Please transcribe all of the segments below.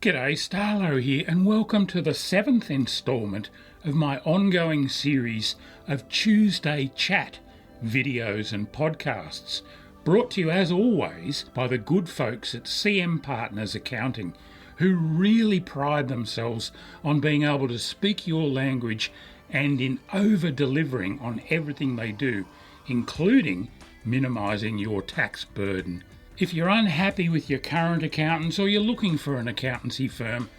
G'day, Starlo here, and welcome to the 7th instalment of my ongoing series of Tuesday Chat videos and podcasts, brought to you as always by the good folks at CM Partners Accounting, who really pride themselves on being able to speak your language and in over-delivering on everything they do, including minimising your tax burden. If you're unhappy with your current accountants or you're looking for an accountancy firm,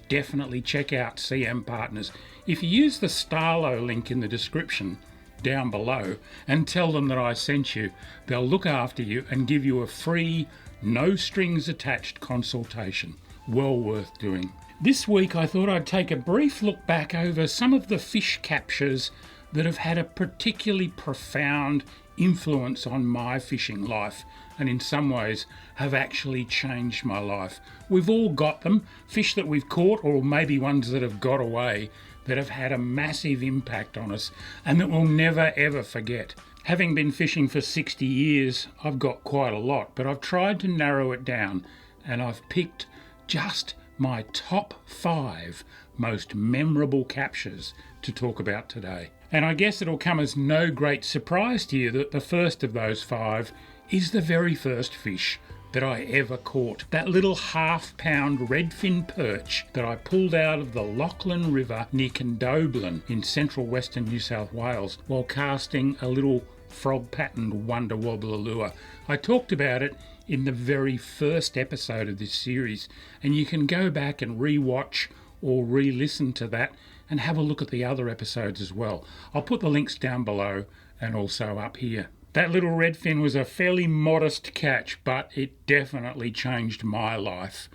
definitely check out CM Partners. If you use the Starlo link in the description down below and tell them that I sent you, they'll look after you and give you a free, no strings attached consultation. Well worth doing. This week I thought I'd take a brief look back over some of the fish captures that have had a particularly profound influence on my fishing life, and in some ways have actually changed my life. We've all got them, fish that we've caught or maybe ones that have got away, that have had a massive impact on us and that we'll never ever forget. Having been fishing for 60 years, I've got quite a lot, but I've tried to narrow it down and I've picked just my top 5 most memorable captures to talk about today. And I guess it'll come as no great surprise to you that the first of those 5 is the very first fish that I ever caught. That little half-pound redfin perch that I pulled out of the Lachlan River near Condobolin in central western New South Wales while casting a little frog-patterned wonder wobbler lure. I talked about it in the very first episode of this series, and you can go back and re-watch or re-listen to that and have a look at the other episodes as well. I'll put the links down below and also up here. That little redfin was a fairly modest catch, but it definitely changed my life.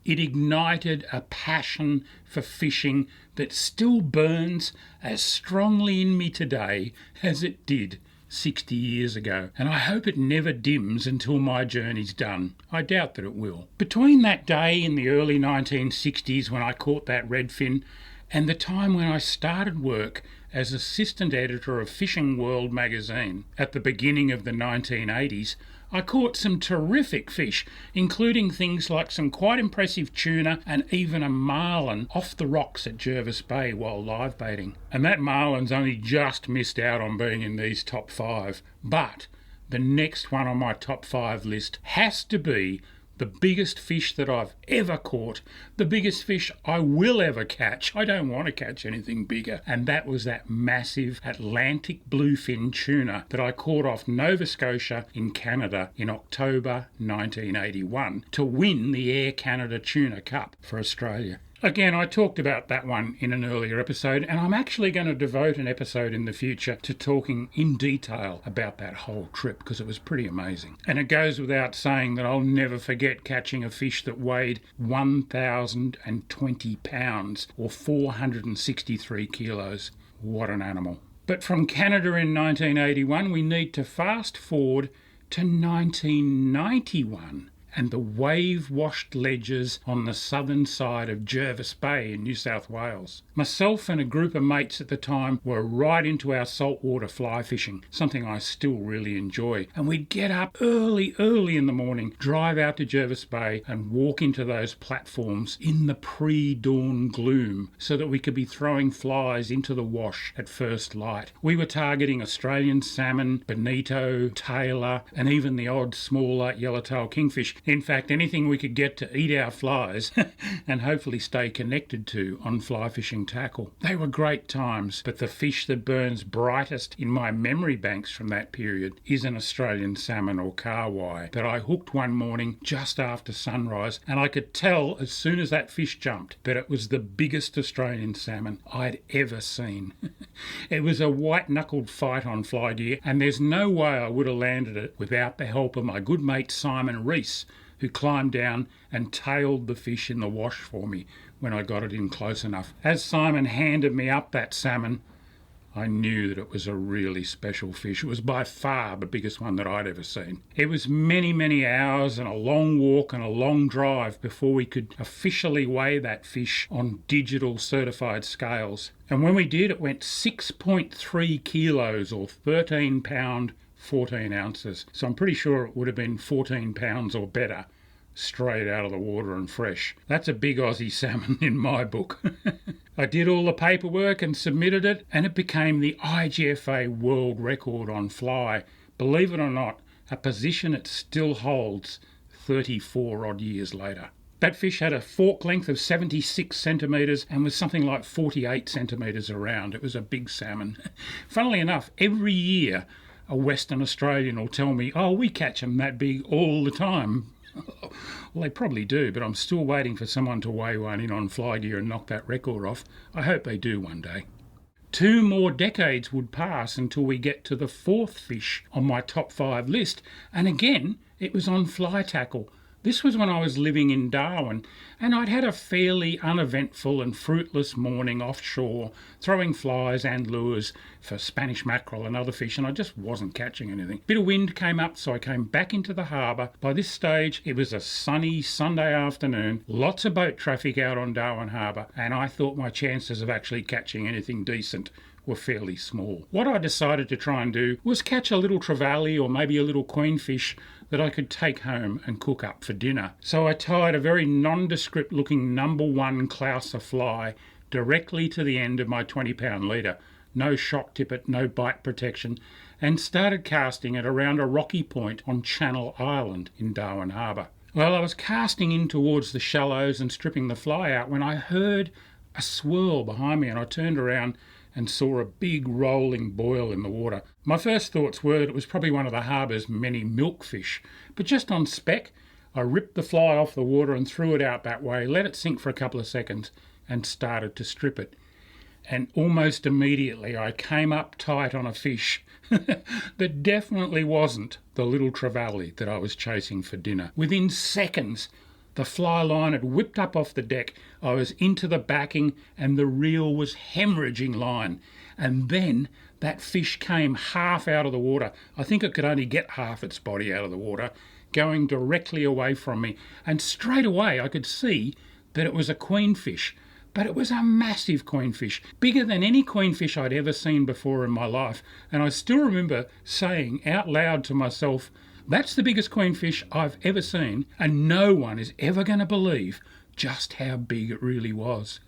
It ignited a passion for fishing that still burns as strongly in me today as it did 60 years ago, and I hope it never dims until my journey's done. I doubt that it will. Between that day in the early 1960s when I caught that redfin and the time when I started work as assistant editor of Fishing World magazine at the beginning of the 1980s, I caught some terrific fish, including things like some quite impressive tuna and even a marlin off the rocks at Jervis Bay while live baiting. And that marlin's only just missed out on being in these top 5. But the next one on my top 5 list has to be the biggest fish that I've ever caught, the biggest fish I will ever catch. I don't want to catch anything bigger. And that was that massive Atlantic bluefin tuna that I caught off Nova Scotia in Canada in October 1981 to win the Air Canada Tuna Cup for Australia. Again, I talked about that one in an earlier episode, and I'm actually going to devote an episode in the future to talking in detail about that whole trip because it was pretty amazing. And it goes without saying that I'll never forget catching a fish that weighed 1,020 pounds or 463 kilos. What an animal. But from Canada in 1981, we need to fast forward to 1991. And the wave-washed ledges on the southern side of Jervis Bay in New South Wales. Myself and a group of mates at the time were right into our saltwater fly fishing, something I still really enjoy. And we'd get up early in the morning, drive out to Jervis Bay and walk into those platforms in the pre-dawn gloom so that we could be throwing flies into the wash at first light. We were targeting Australian salmon, bonito, tailor, and even the odd smaller yellowtail kingfish. In fact, anything we could get to eat our flies and hopefully stay connected to on fly fishing tackle. They were great times, but the fish that burns brightest in my memory banks from that period is an Australian salmon or carwai that I hooked one morning just after sunrise, and I could tell as soon as that fish jumped that it was the biggest Australian salmon I'd ever seen. It was a white-knuckled fight on fly gear, and there's no way I would have landed it without the help of my good mate Simon Rees, who climbed down and tailed the fish in the wash for me when I got it in close enough. As Simon handed me up that salmon, I knew that it was a really special fish. It was by far the biggest one that I'd ever seen. It was many hours and a long walk and a long drive before we could officially weigh that fish on digital certified scales. And when we did, it went 6.3 kilos or 13 pound 14 ounces. So I'm pretty sure it would have been 14 pounds or better straight out of the water and fresh. That's a big Aussie salmon in my book. I did all the paperwork and submitted it, and it became the IGFA world record on fly. Believe it or not, a position it still holds 34 odd years later. That fish had a fork length of 76 centimetres and was something like 48 centimetres around. It was a big salmon. Funnily enough, every year a Western Australian will tell me, oh, we catch them that big all the time. Well, they probably do, but I'm still waiting for someone to weigh one in on fly gear and knock that record off. I hope they do one day. 2 more decades would pass until we get to the 4th fish on my top 5 list, and again, it was on fly tackle. This was when I was living in Darwin, and I'd had a fairly uneventful and fruitless morning offshore, throwing flies and lures for Spanish mackerel and other fish, and I just wasn't catching anything. Bit of wind came up, so I came back into the harbour. By this stage, it was a sunny Sunday afternoon, lots of boat traffic out on Darwin Harbour, and I thought my chances of actually catching anything decent were fairly small. What I decided to try and do was catch a little trevally or maybe a little queenfish that I could take home and cook up for dinner. So I tied a very nondescript looking number 1 Clouser fly directly to the end of my 20-pound leader. No shock tippet, no bite protection, and started casting it around a rocky point on Channel Island in Darwin Harbour. Well, I was casting in towards the shallows and stripping the fly out when I heard a swirl behind me, and I turned around and saw a big rolling boil in the water. My first thoughts were that it was probably one of the harbour's many milkfish, but just on spec, I ripped the fly off the water and threw it out that way, let it sink for a couple of seconds, and started to strip it. And almost immediately I came up tight on a fish that definitely wasn't the little trevally that I was chasing for dinner. Within seconds, the fly line had whipped up off the deck. I was into the backing and the reel was hemorrhaging line. And then that fish came half out of the water. I think it could only get half its body out of the water, going directly away from me. And straight away I could see that it was a queenfish. But it was a massive queenfish, bigger than any queenfish I'd ever seen before in my life. And I still remember saying out loud to myself, that's the biggest queenfish I've ever seen, and no one is ever going to believe just how big it really was.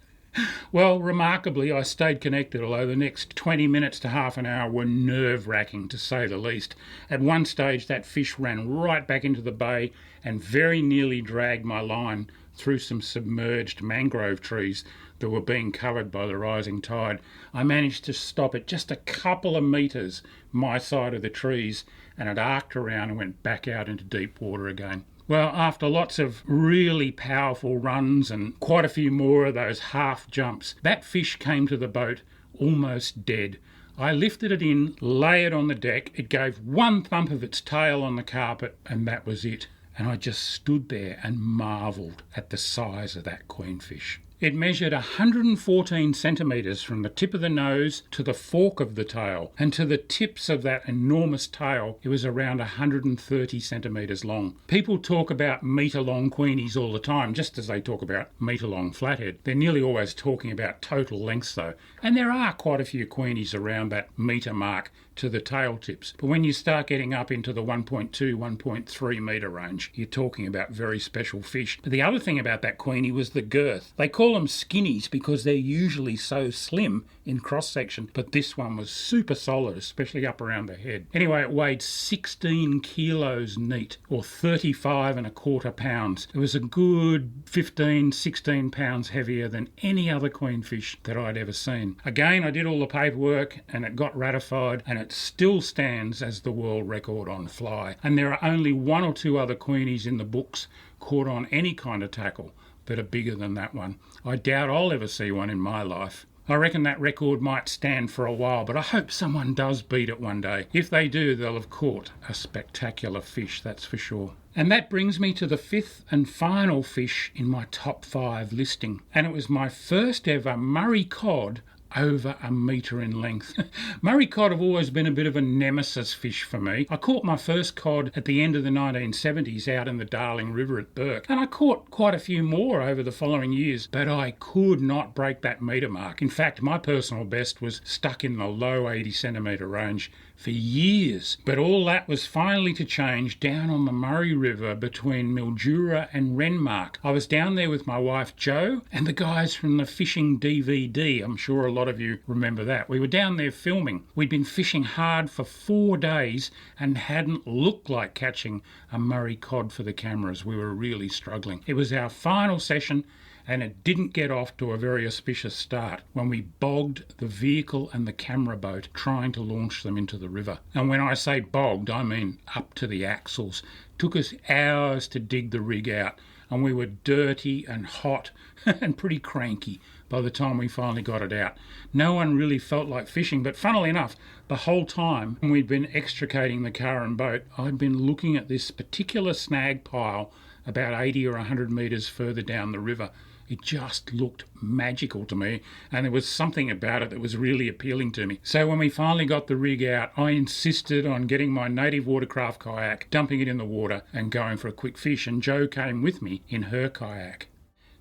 Well, remarkably, I stayed connected, although the next 20 minutes to half an hour were nerve-wracking, to say the least. At one stage, that fish ran right back into the bay and very nearly dragged my line through some submerged mangrove trees that were being covered by the rising tide. I managed to stop it just a couple of metres my side of the trees, and it arced around and went back out into deep water again. Well, after lots of really powerful runs and quite a few more of those half jumps, that fish came to the boat almost dead. I lifted it in, lay it on the deck, it gave one thump of its tail on the carpet, and that was it. And I just stood there and marvelled at the size of that queenfish. It measured 114 centimetres from the tip of the nose to the fork of the tail, and to the tips of that enormous tail, it was around 130 centimetres long. People talk about metre-long queenies all the time, just as they talk about metre-long flathead. They're nearly always talking about total lengths though, and there are quite a few queenies around that metre mark to the tail tips. But when you start getting up into the 1.2, 1.3 metre range, you're talking about very special fish. But the other thing about that queenie was the girth. They call them skinnies because they're usually so slim in cross-section, but this one was super solid, especially up around the head. Anyway, it weighed 16 kilos neat, or 35 and a quarter pounds. It was a good 15, 16 pounds heavier than any other queenfish that I'd ever seen. Again, I did all the paperwork and it got ratified, and it still stands as the world record on fly. And there are only 1 or 2 other queenies in the books caught on any kind of tackle that are bigger than that one. I doubt I'll ever see one in my life. I reckon that record might stand for a while, but I hope someone does beat it one day. If they do, they'll have caught a spectacular fish, that's for sure. And that brings me to the 5th and final fish in my top 5 listing. And it was my first ever Murray cod over a metre in length. Murray cod have always been a bit of a nemesis fish for me. I caught my first cod at the end of the 1970s out in the Darling River at Burke, and I caught quite a few more over the following years, but I could not break that metre mark. In fact, my personal best was stuck in the low 80 centimetre range for years. But all that was finally to change down on the Murray River between Mildura and Renmark. I was down there with my wife Jo and the guys from the Fishing DVD. I'm sure a lot of you remember that. We were down there filming. We'd been fishing hard for 4 days and hadn't looked like catching a Murray cod for the cameras. We were really struggling. It was our final session, and it didn't get off to a very auspicious start when we bogged the vehicle and the camera boat trying to launch them into the river. And when I say bogged, I mean up to the axles. Took us hours to dig the rig out, and we were dirty and hot and pretty cranky by the time we finally got it out. No one really felt like fishing, but funnily enough, the whole time when we'd been extricating the car and boat, I'd been looking at this particular snag pile about 80 or 100 metres further down the river. It just looked magical to me, and there was something about it that was really appealing to me. So when we finally got the rig out, I insisted on getting my native watercraft kayak, dumping it in the water and going for a quick fish, and Jo came with me in her kayak.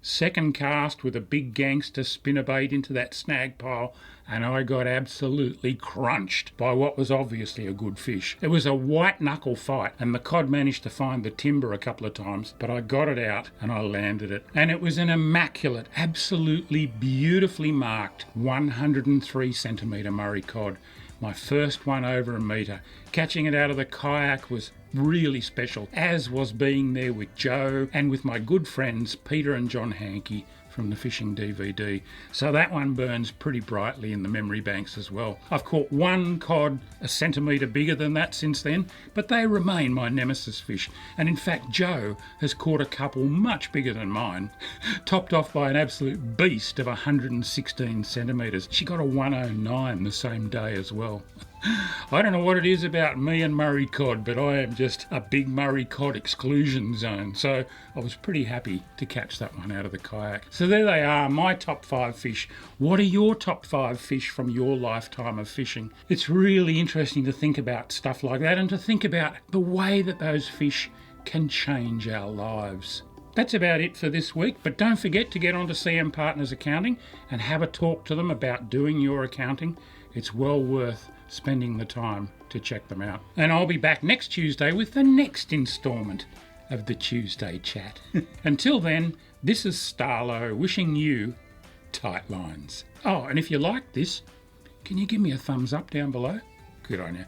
Second cast with a big gangster spinnerbait into that snag pile, and I got absolutely crunched by what was obviously a good fish. It was a white knuckle fight, and the cod managed to find the timber a couple of times, but I got it out and I landed it. And it was an immaculate, absolutely beautifully marked 103 centimetre Murray cod. My first one over a metre. Catching it out of the kayak was really special, as was being there with Jo and with my good friends Peter and John Hankey from the Fishing DVD. So that one burns pretty brightly in the memory banks as well. I've caught one cod a centimetre bigger than that since then, but they remain my nemesis fish. And in fact, Jo has caught a couple much bigger than mine, topped off by an absolute beast of 116 centimetres. She got a 109 the same day as well. I don't know what it is about me and Murray cod, but I am just a big Murray cod exclusion zone. So I was pretty happy to catch that one out of the kayak. So there they are, my top 5 fish. What are your top 5 fish from your lifetime of fishing? It's really interesting to think about stuff like that and to think about the way that those fish can change our lives. That's about it for this week, but don't forget to get onto CM Partners Accounting and have a talk to them about doing your accounting. It's well worth spending the time to check them out. And I'll be back next Tuesday with the next instalment of the Tuesday Chat. Until then, this is Starlo wishing you tight lines. Oh, and if you like this, can you give me a thumbs up down below? Good on you.